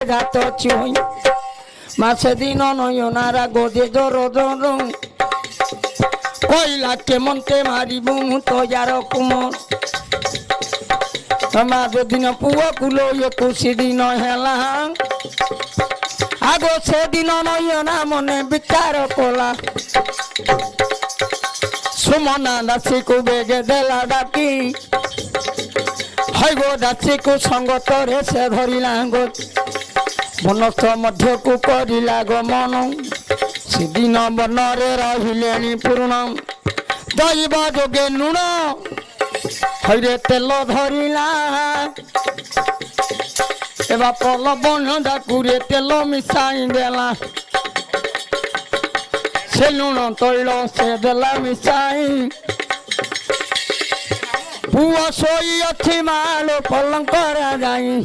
जात चुई मासे दिन नयनारा गोदे जर जर कईला केमते मारिबू तो यार कुमर माज दिन पुआ कुलो खुशी दिन हेला आगो से दिन नयना मने विचार कला सुमना दासी को बेगे देला डाकी हई गो दासी को संगत रे से धरिला गो मनस्थ मध्य को करिला गो मन सेदिन बन रे रहिले पूर्ण दैव जोगे लुण हईरे तेल धरिला एबा पल बन डाकुरे तेल मिसाई देला से लुण तैल से देला मिसाई पुआ सोई अच्छी मालो पलंग करा जाई